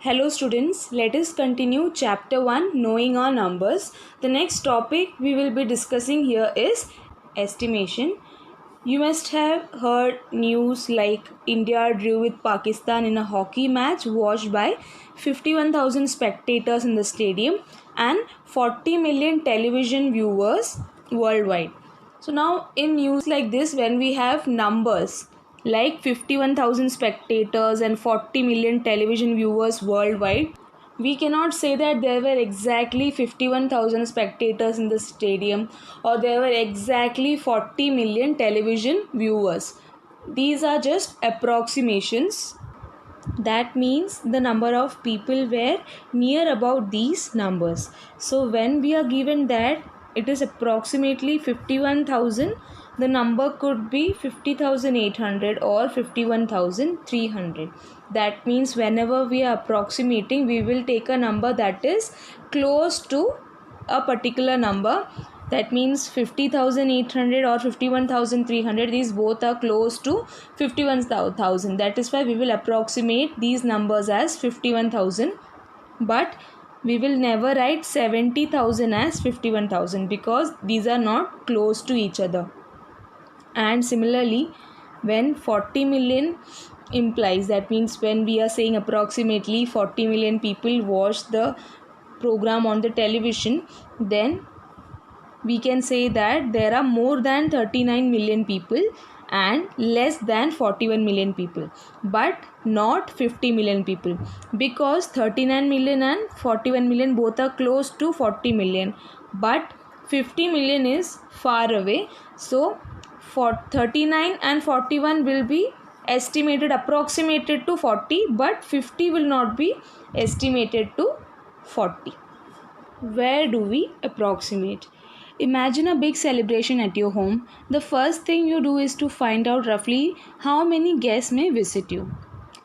Hello students, let us continue chapter 1 knowing our numbers. The next topic we will be discussing here is estimation. You must have heard news like India drew with Pakistan in a hockey match watched by 51,000 spectators in the stadium and 40 million television viewers worldwide. So now in news like this, when we have numbers like 51,000 spectators and 40 million television viewers worldwide, we cannot say that there were exactly 51,000 spectators in the stadium or there were exactly 40 million television viewers. These are just approximations. That means the number of people were near about these numbers. So when we are given that it is approximately 51,000, the number could be 50,800 or 51,300. That means whenever we are approximating, we will take a number that is close to a particular number. That means 50,800 or 51,300, these both are close to 51,000. That is why we will approximate these numbers as 51,000, but we will never write 70,000 as 51,000 because these are not close to each other. And similarly, when 40 million implies, that means when we are saying approximately 40 million people watch the program on the television, then we can say that there are more than 39 million people and less than 41 million people, but not 50 million people, because 39 million and 41 million both are close to 40 million, but 50 million is far away. So for 39 and 41 will be estimated, approximated to 40, but 50 will not be estimated to 40. Where do we approximate? Imagine a big celebration at your home. The first thing you do is to find out roughly how many guests may visit you.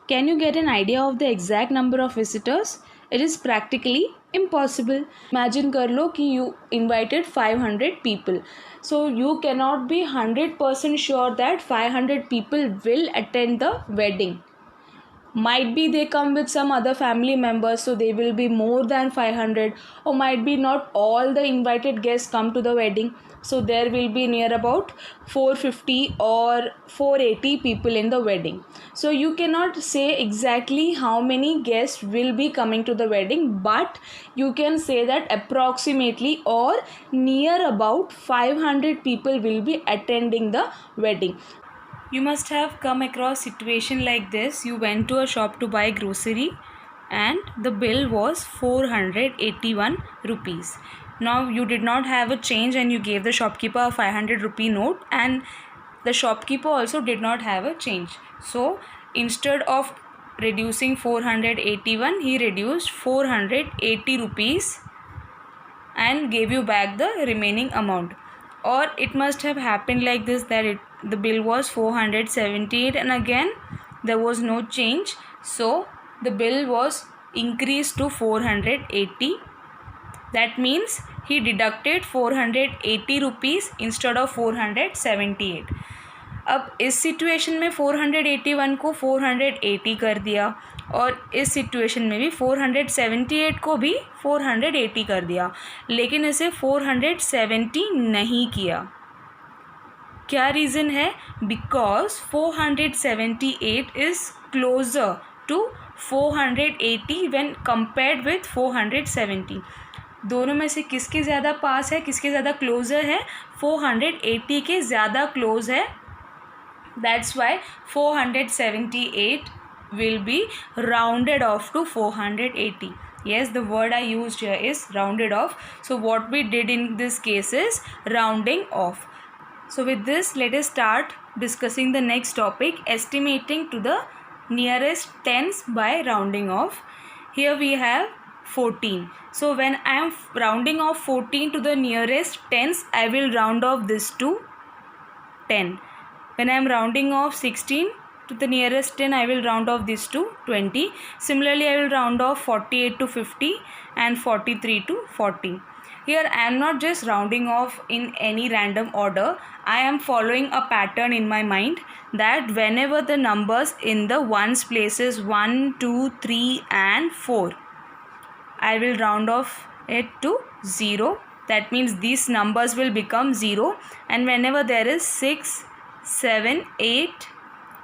Can you get an idea of the exact number of visitors? It is practically impossible. Imagine कर लो कि you invited 500 people. So you cannot be 100% sure that 500 people will attend the wedding. Might be they come with some other family members, so they will be more than 500, or might be not all the invited guests come to the wedding, so there will be near about 450 or 480 people in the wedding. So you cannot say exactly how many guests will be coming to the wedding, but you can say that approximately or near about 500 people will be attending the wedding. You must have come across situation like this. You went to a shop to buy grocery and the bill was 481 rupees. Now you did not have a change and you gave the shopkeeper a 500 rupee note, and the shopkeeper also did not have a change. So instead of reducing 481, he reduced 480 rupees and gave you back the remaining amount. Or it must have happened like this, that the bill was 478 and again there was no change, so the bill was increased to 480. That means he deducted 480 rupees instead of 478. अब इस situation में 481 को 480 कर दिया और इस situation में भी 478 को भी 480 कर दिया, लेकिन इसे 470 नहीं किया. क्या रीज़न है? Because 478 is closer to 480 when compared with 470. दोनों में से किसके ज़्यादा पास है, किसके ज़्यादा क्लोज़र है? 480 के ज़्यादा क्लोज है. That's why 478 will be rounded off to 480. Yes, the word I used here is rounded off. So what we did in this case is rounding off. So with this, let us start discussing the next topic, estimating to the nearest tens by rounding off. Here we have 14. So when I am rounding off 14 to the nearest tens, I will round off this to 10. When I am rounding off 16 to the nearest 10, I will round off this to 20. Similarly, I will round off 48 to 50 and 43 to 40. Here I am not just rounding off in any random order. I am following a pattern in my mind. that whenever the numbers in the ones places 1, 2, 3 and 4, I will round off it to 0. That means these numbers will become 0, and whenever there is 6, 7, 8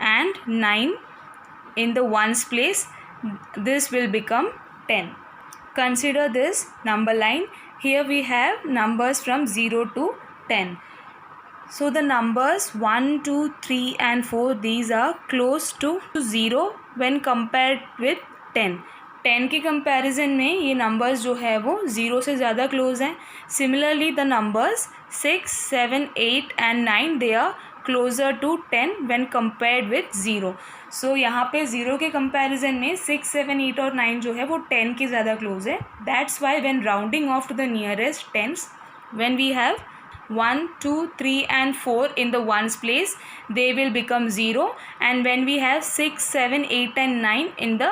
and 9 in the ones place, this will become 10. Consider this number line. Here we have numbers from 0 to 10. So the numbers 1, 2, 3 and 4, these are close to 0 when compared with 10. 10 के comparison में ये numbers जो है वो 0 से ज़्यादा close हैं. Similarly the numbers 6, 7, 8 and 9 they are closer to 10 when compared with 0. So यहाँ पे 0 के कंपैरिजन में 6, 7, 8 और 9 जो है वो 10 के ज़्यादा क्लोज है. That's why when rounding off to the nearest tens, when we have 1, 2, 3 and 4 in the ones place, they will become 0, and when we have 6, 7, 8 and 9 in the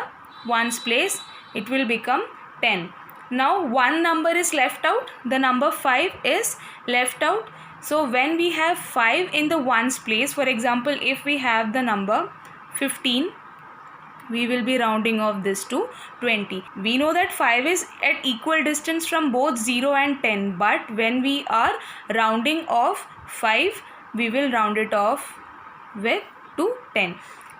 ones place, it will become 10. Now one number is left out, the number 5 is left out. So when we have 5 in the ones place, for example if we have the number 15, we will be rounding off this to 20. We know that 5 is at equal distance from both 0 and 10, but when we are rounding off 5, we will round it off with to 10.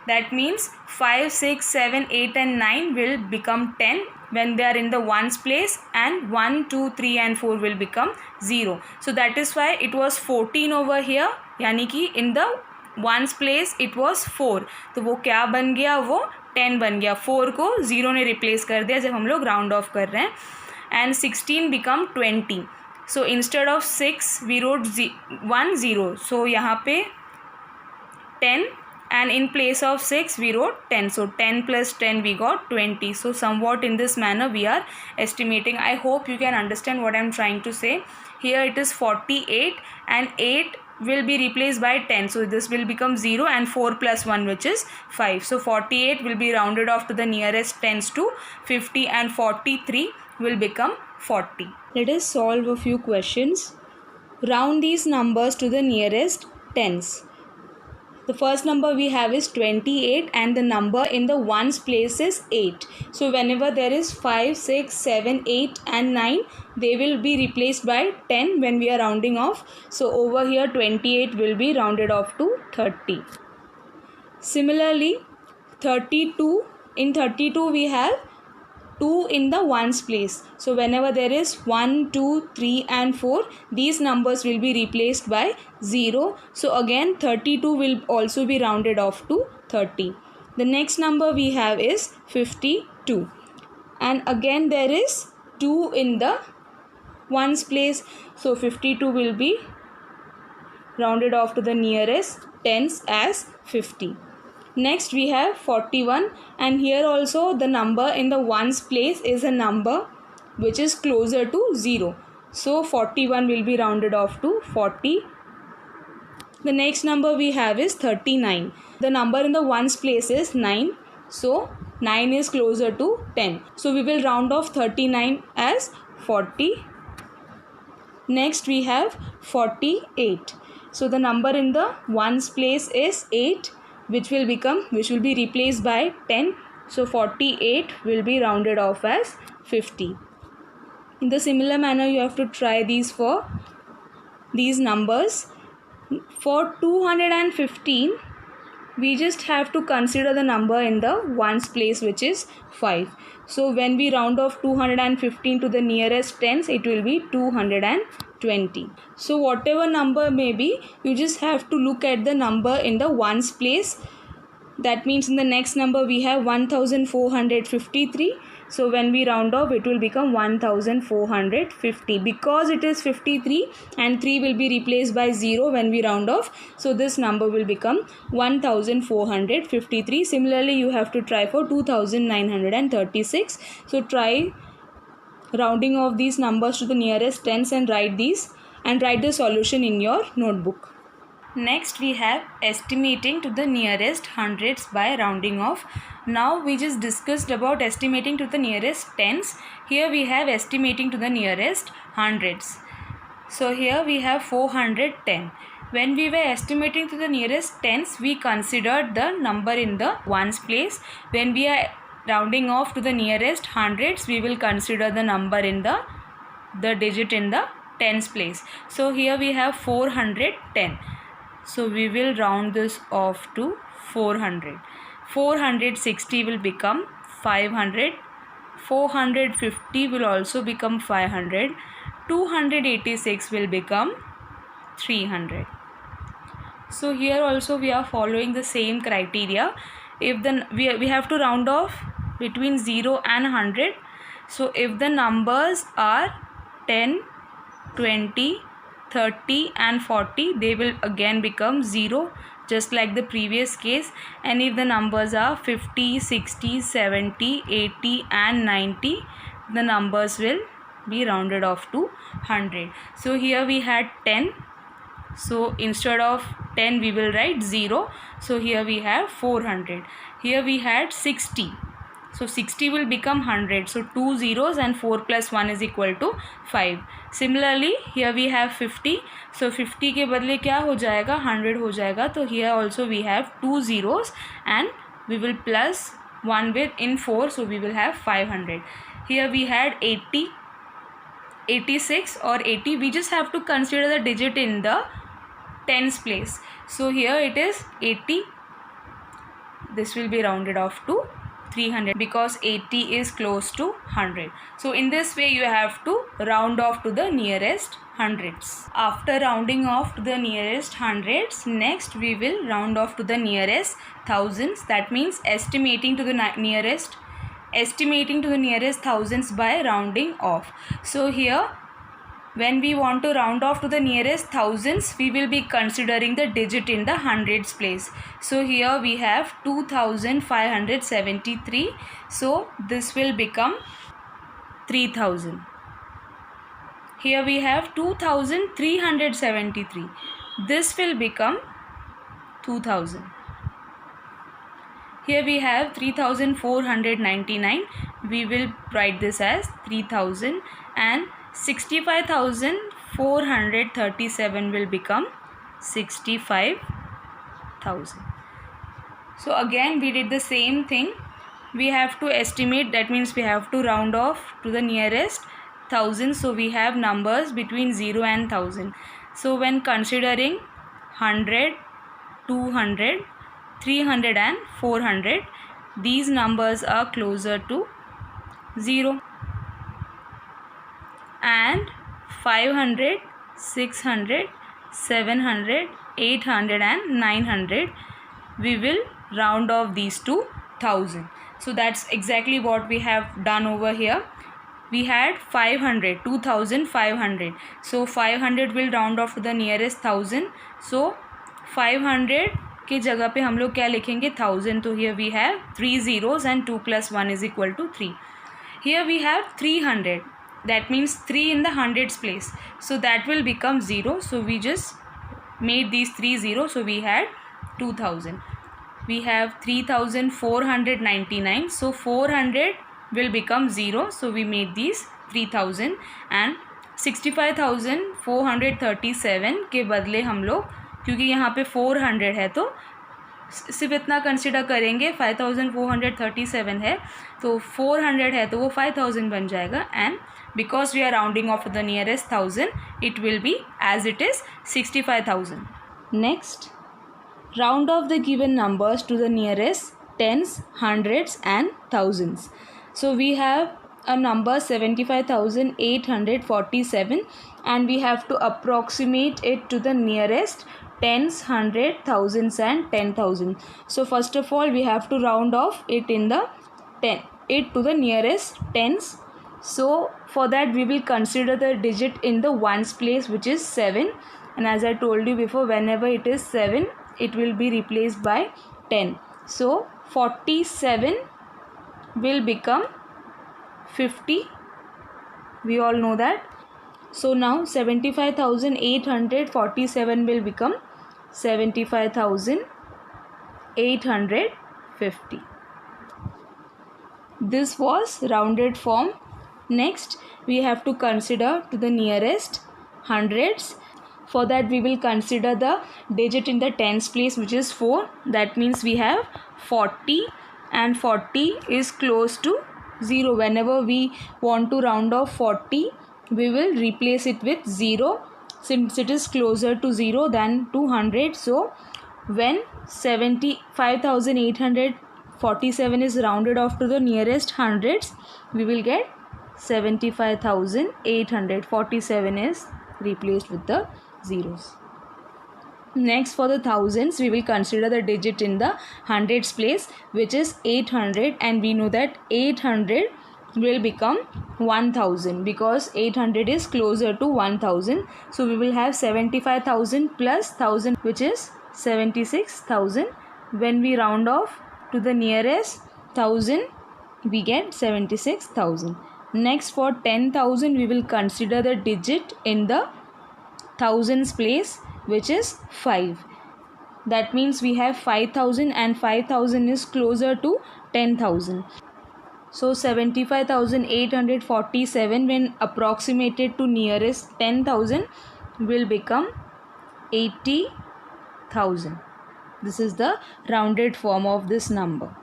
That means 5, 6, 7, 8 and 9 will become 10 when they are in the ones place, and 1, 2, 3 and 4 will become 0. So that is why it was 14 over here, यानी कि in the ones place it was 4. तो वो क्या बन गया, वो 10 बन गया. 4 को 0 ने रिप्लेस कर दिया जब हम लोग राउंड ऑफ कर रहे हैं. And 16 become 20. So instead of 6 we wrote 1 0. So यहाँ पे 10, and in place of 6 we wrote 10. So 10 plus 10 we got 20. So somewhat in this manner we are estimating. I hope you can understand what I am trying to say. Here it is 48 and 8 will be replaced by 10, so this will become 0, and 4 plus 1 which is 5. So 48 will be rounded off to the nearest tens to 50, and 43 will become 40. Let us solve a few questions. Round these numbers to the nearest tens. The first number we have is 28, and the number in the ones place is 8. So whenever there is 5, 6, 7, 8 and 9, they will be replaced by 10 when we are rounding off. So over here 28 will be rounded off to 30. Similarly 32, in 32 we have 2 in the ones place. So whenever there is 1, 2, 3 and 4, these numbers will be replaced by 0. So again 32 will also be rounded off to 30. The next number we have is 52. And again there is 2 in the ones place. So 52 will be rounded off to the nearest tens as 50. Next we have 41, and here also the number in the ones place is a number which is closer to 0. So 41 will be rounded off to 40. The next number we have is 39. The number in the ones place is 9. So 9 is closer to 10. So we will round off 39 as 40. Next we have 48. So the number in the ones place is 8, which will be replaced by 10. So 48 will be rounded off as 50. In the similar manner you have to try these for these numbers. For 215 we just have to consider the number in the ones place, which is 5. So when we round off 215 to the nearest tens, it will be 220. So whatever number may be, you just have to look at the number in the ones place. That means in the next number we have 1453. So when we round off, it will become 1450, because it is 53 and 3 will be replaced by 0 when we round off. So this number will become 1453. Similarly, you have to try for 2936. So try rounding off these numbers to the nearest tens and write these, and write the solution in your notebook. Next we have estimating to the nearest hundreds by rounding off. Now we just discussed about estimating to the nearest tens. Here we have estimating to the nearest hundreds. So here we have 410. When we were estimating to the nearest tens, we considered the number in the ones place. When we are rounding off to the nearest hundreds, we will consider the number in the digit in the tens place. So here we have 410. So we will round this off to 400. 460 will become 500. 450 will also become 500. 286 will become 300. So here also we are following the same criteria. If we have to round off between 0 and 100. So if the numbers are 10, 20, 30 and 40, they will again become 0, just like the previous case. And if the numbers are 50, 60, 70, 80 and 90, the numbers will be rounded off to 100. So here we had 10. So instead of 10 we will write 0. So here we have 400. Here we had 60. So 60 will become 100. So 2 zeros and 4 plus 1 is equal to 5. Similarly here we have 50. So 50 के बदले क्या हो जाएगा, 100 हो जाएगा. तो here also we have 2 zeros and we will plus 1 with in 4. So we will have 500. Here we had 80, 86 or 80. We just have to consider the digit in the tens place. So here it is 80. This will be rounded off to 300 because 80 is close to 100. So in this way you have to round off to the nearest hundreds. After rounding off to the nearest hundreds, next we will round off to the nearest thousands. That means estimating to the nearest thousands by rounding off. So here when we want to round off to the nearest thousands, we will be considering the digit in the hundreds place. So here we have 2573. So this will become 3000. Here we have 2373. This will become 2000. Here we have 3499. We will write this as 3000, and 65,437 will become 65,000. So again we did the same thing. We have to estimate, that means we have to round off to the nearest thousand. So we have numbers between 0 and 1000. So when considering 100, 200, 300 and 400, these numbers are closer to 0. And 500, 600, 700, 800 and 900, we will round off these to 1000. So that's exactly what we have done over here. We had 500, 2500. So 500 will round off to the nearest 1000. So 500 के जगह पे हम लोग क्या लिखेंगे, 1000. तो here we have 3 zeros and 2 plus 1 is equal to 3. Here we have 300. That means 3 in the hundreds place. So that will become 0. So we just made these 3 zeros. So we had 2000. We have 3499. So 400 will become 0. So we made these 3000. And 65,437 के बदले हम लोग, क्योंकि यहाँ पे 400 है तो सिर्फ इतना कंसिडर करेंगे, 5437 है तो 400 है तो वो 5000 बन जाएगा. And because we are rounding off to the nearest 1000, it will be as it is 65,000. Next, round off the given numbers to the nearest tens, hundreds and thousands. So we have a number 75,847 and we have to approximate it to the nearest tens, hundred, thousands and 10,000. So first of all we have to round off it in the it to the nearest tens. So for that we will consider the digit in the ones place, which is 7, and as I told you before, whenever it is 7 it will be replaced by 10. So 47 will become 50. We all know that. So now 75,847 will become 75,850. This was rounded form. Next we have to consider to the nearest hundreds. For that we will consider the digit in the tens place, which is 4. That means we have 40, and 40 is close to 0. Whenever we want to round off 40, we will replace it with 0, since it is closer to 0 than 200. So when 75,847 is rounded off to the nearest hundreds, we will get 75,847 is replaced with the zeros. Next, for the thousands, we will consider the digit in the hundreds place, which is 800, and we know that 800 will become 1000 because 800 is closer to 1000. So we will have 75,000 plus 1000, which is 76,000. When we round off to the nearest 1000, we get 76,000. Next, for 10,000, we will consider the digit in the thousands place, which is 5. That means we have 5,000, and 5,000 is closer to 10,000. So 75,847 when approximated to nearest 10,000 will become 80,000. This is the rounded form of this number.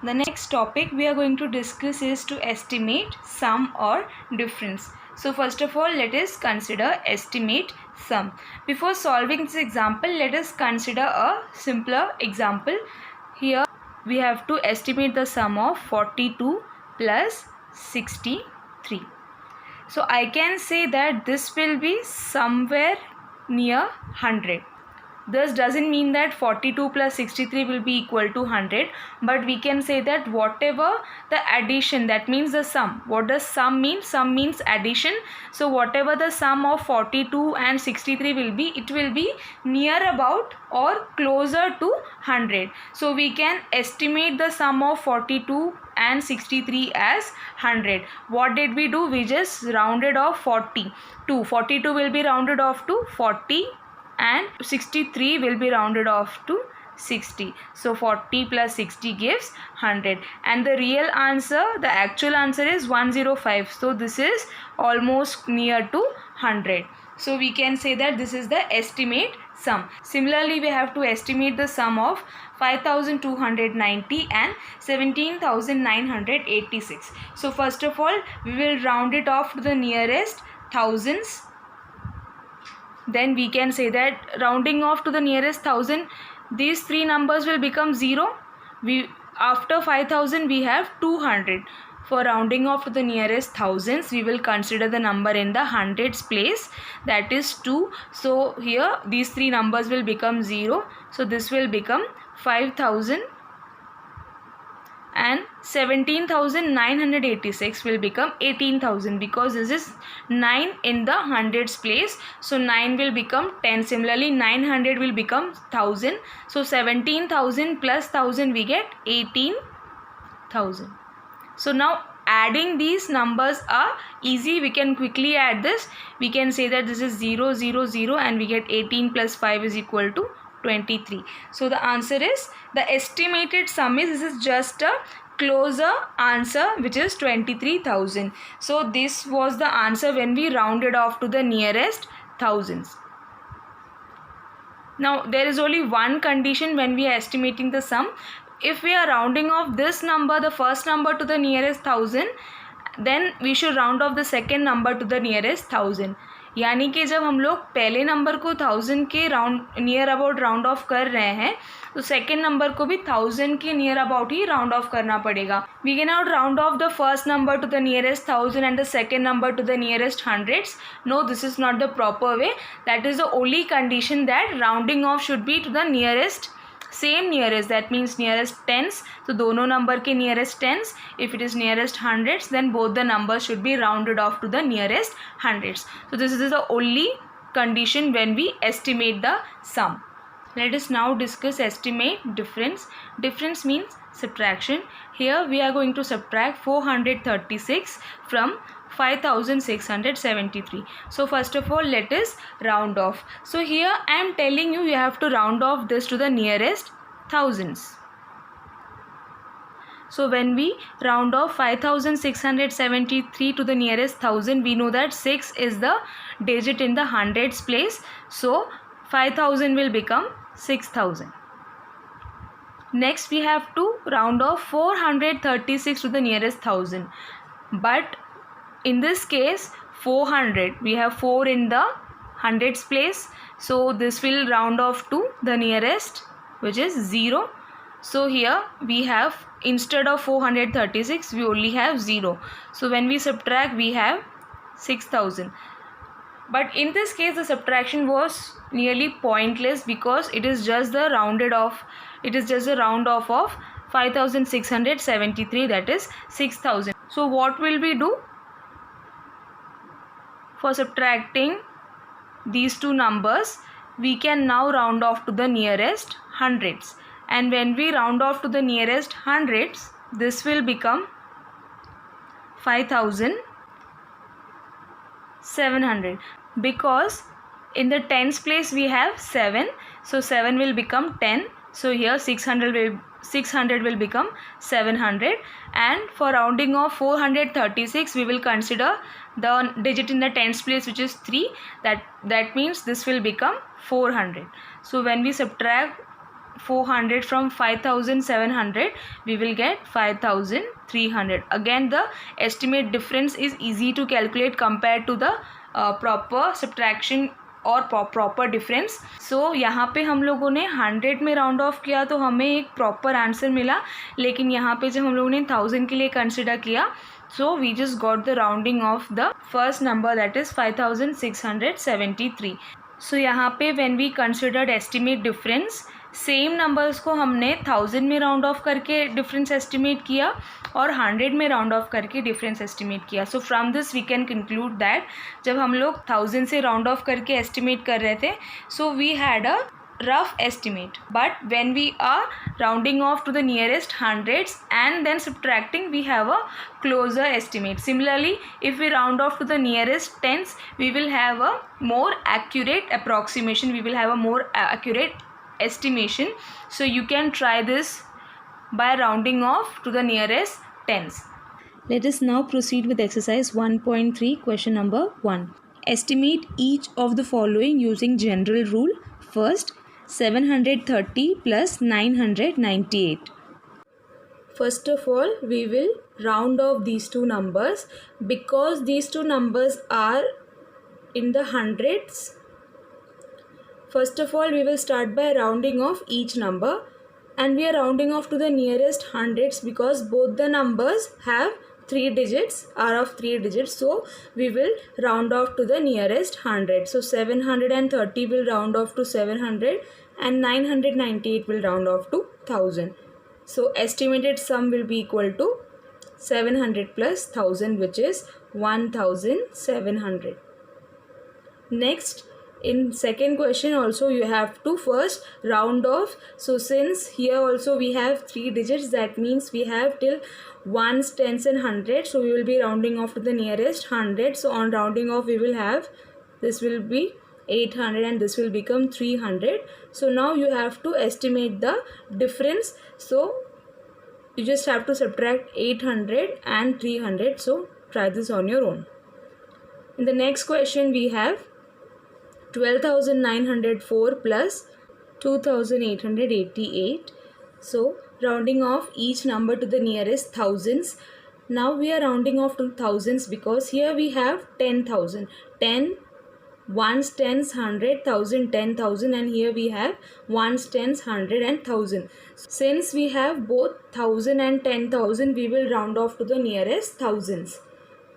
The next topic we are going to discuss is to estimate sum or difference. So first of all, let us consider estimate sum. Before solving this example, let us consider a simpler example. Here we have to estimate the sum of 42 plus 63. So I can say that this will be somewhere near 100. This doesn't mean that 42 plus 63 will be equal to 100, but we can say that whatever the addition, that means the sum. What does sum mean? Sum means addition. So whatever the sum of 42 and 63 will be, it will be near about or closer to 100. So we can estimate the sum of 42 and 63 as 100. What did we do? We just rounded off 42. 42 will be rounded off to 40. And 63 will be rounded off to 60. So 40 plus 60 gives 100. And the real answer, the actual answer is 105. So this is almost near to 100. So we can say that this is the estimate sum. Similarly, we have to estimate the sum of 5,290 and 17,986. So first of all, we will round it off to the nearest thousands. Then we can say that rounding off to the nearest thousand, these three numbers will become 0. After 5,000 we have 200. For rounding off to the nearest thousands, we will consider the number in the hundreds place, that is 2. So here these three numbers will become 0. So this will become 5,000, and 17,986 will become 18,000 because this is 9 in the hundreds place. So 9 will become 10. Similarly, 900 will become 1000. So 17,000 plus 1000 we get 18,000. So now adding these numbers are easy. We can quickly add this. We can say that this is 0, 0, 0, and we get 18 plus 5 is equal to 23. So the answer is, the estimated sum is, this is just a closer answer, which is 23,000. So this was the answer when we rounded off to the nearest thousands. Now there is only one condition when we are estimating the sum. If we are rounding off this number, the first number, to the nearest thousand, then we should round off the second number to the nearest thousand. यानी कि जब हम लोग पहले number को 1000 के near about round of कर रहे हैं, तो सेकेंड नंबर को भी 1000 के नियर अबाउट ही राउंड ऑफ करना पड़ेगा. We can not round off the first number to the nearest 1000 and the second number to the nearest hundreds. No, this is not the proper way. That is the only condition that rounding off should be to the nearest same nearest, that means nearest tens. तो दोनों number के nearest tens. If it is nearest hundreds, then both the numbers should be rounded off to the nearest hundreds. So this is the only condition when we estimate the sum. Let us now discuss estimate difference. Difference means subtraction. Here we are going to subtract 436 from 5,673. So first of all, let us round off. So here I am telling you, you have to round off this to the nearest thousands. So when we round off 5673 to the nearest thousand, we know that 6 is the digit in the hundreds place. So 5000 will become 6000. Next we have to round off 436 to the nearest thousand. But in this case 400, we have 4 in the hundreds place. So this will round off to the nearest, which is 0. So here we have, instead of 436, we only have 0. So when we subtract, we have 6000. But in this case the subtraction was nearly pointless, because it is just the rounded off, it is just a round off of 5673, that is 6000. So what will we do for subtracting these two numbers? We can now round off to the nearest hundreds, and when we round off to the nearest hundreds, this will become 5700, because in the tens place we have 7, so 7 will become 10. So here 600 will become 700, and for rounding off 436, we will consider the digit in the tens place, which is 3. That means this will become 400. So when we subtract 400 from 5700, we will get 5300. Again, the estimate difference is easy to calculate compared to the proper subtraction और proper difference. सो यहाँ पे हम लोगों ने 100 में round of किया तो हमें एक प्रॉपर आंसर मिला, लेकिन यहाँ पे जब हम लोगों ने 1000 के लिए कंसिडर किया, so we just got the rounding off the first number, that is 5673. So यहाँ पे when we considered estimate difference, same numbers को हमने 1000 में राउंड ऑफ करके डिफरेंस एस्टिमेट किया और 100 में राउंड ऑफ करके डिफरेंस एस्टिमेट किया. So from this we can conclude that जब हम लोग 1000 से राउंड ऑफ करके एस्टिमेट कर रहे थे, so we had a rough estimate, but when we are rounding off to the nearest hundreds and then subtracting, we have a closer estimate. Similarly, if we round off to the nearest tens, we will have a more accurate approximation, we will have a more accurate estimation. So you can try this by rounding off to the nearest tens. Let us now proceed with exercise 1.3, question number 1. Estimate each of the following using general rule. First, 730 plus 998. First of all, we will round off these two numbers. Because these two numbers are in the hundreds, first of all we will start by rounding off each number, and we are rounding off to the nearest hundreds because both the numbers have 3 digits, are of 3 digits, so we will round off to the nearest 100. So 730 will round off to 700 and 998 will round off to 1000. So estimated sum will be equal to 700 plus 1000, which is 1700. Next, in second question also you have to first round off. So since here also we have 3 digits, that means we have till ones, tens and hundreds, so we will be rounding off to the nearest 100. So on rounding off we will have, this will be 800 and this will become 300. So now you have to estimate the difference, so you just have to subtract 800 and 300. So try this on your own. In the next question we have 12,904 plus 2,888. So rounding off each number to the nearest thousands. Now we are rounding off to thousands because here we have 10,000. 10 ones, tens, 100, 1000, 10,000, and here we have ones, tens, 100 and 1000. Since we have both 1000 and 10,000, we will round off to the nearest thousands.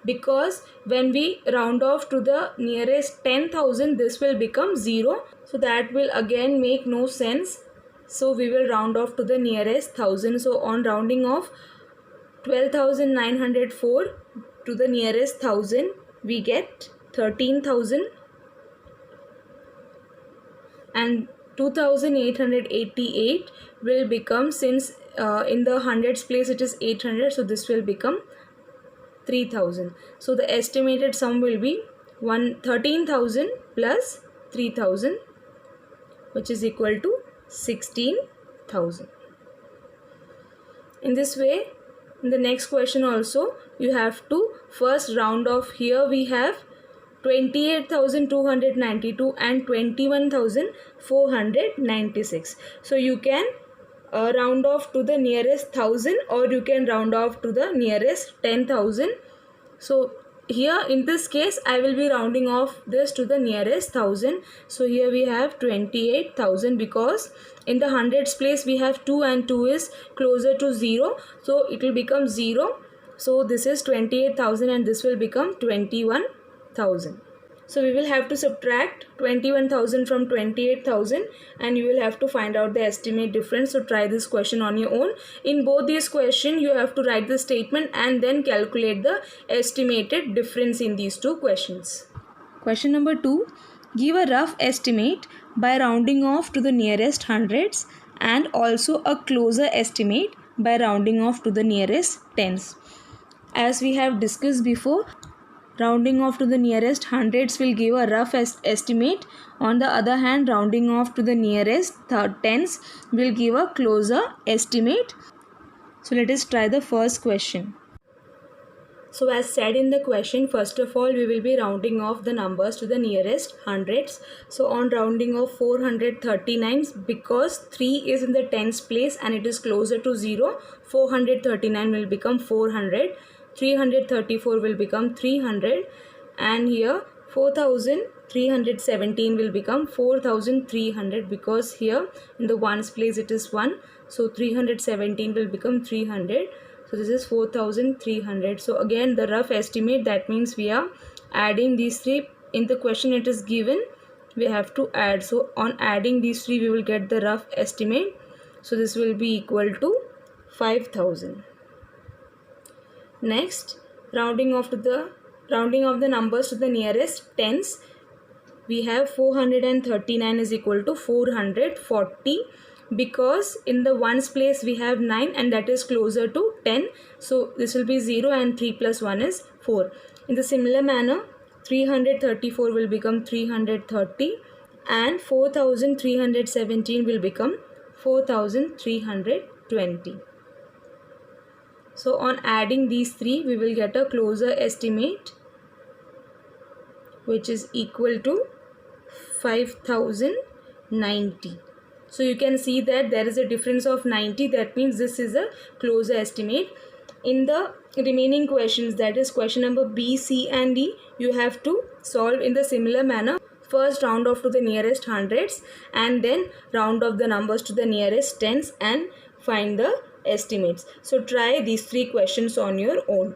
Because when we round off to the nearest 10,000, this will become 0. So that will again make no sense. So we will round off to the nearest 1000. So on rounding off 12,904 to the nearest 1000, we get 13,000. And 2,888 will become, since in the hundreds place it is 800, so this will become 3,000. So the estimated sum will be 13,000 plus 3,000, which is equal to 16,000. In this way In the next question also, you have to first round off. Here we have 28,292 and 21,496. So you can round off to the nearest 1000, or you can round off to the nearest 10,000. So here in this case I will be rounding off this to the nearest 1000. So here we have 28,000, because in the hundreds place we have 2 and 2 is closer to 0, so it will become 0. So this is 28,000 and this will become 21,000. So we will have to subtract 21,000 from 28,000 and you will have to find out the estimate difference. So try this question on your own. In both these questions you have to write the statement and then calculate the estimated difference in these two questions. Question number 2. Give a rough estimate by rounding off to the nearest hundreds and also a closer estimate by rounding off to the nearest tens. As we have discussed before, rounding off to the nearest hundreds will give a rough estimate. On the other hand, rounding off to the nearest tens will give a closer estimate. So let us try the first question. So as said in the question, first of all we will be rounding off the numbers to the nearest hundreds. So on rounding off 439, because 3 is in the tens place and it is closer to 0, 439 will become 400. 334 will become 300, and here 4317 will become 4300, because here in the ones place it is 1, so 317 will become 300. So this is 4300. So again the rough estimate, that means we are adding these three. In the question it is given, we have to add. So on adding these three we will get the rough estimate. So this will be equal to 5000. Next, rounding off the numbers to the nearest tens, we have 439 is equal to 440, because in the ones place we have 9 and that is closer to 10. So this will be 0 and 3 plus 1 is 4. In the similar manner, 334 will become 330 and 4317 will become 4320. So on adding these three we will get a closer estimate, which is equal to 5090. So you can see that there is a difference of 90, that means this is a closer estimate. In the remaining questions, that is question number B, C and D, you have to solve in the similar manner. First round off to the nearest hundreds and then round off the numbers to the nearest tens and find the estimates. So try these three questions on your own.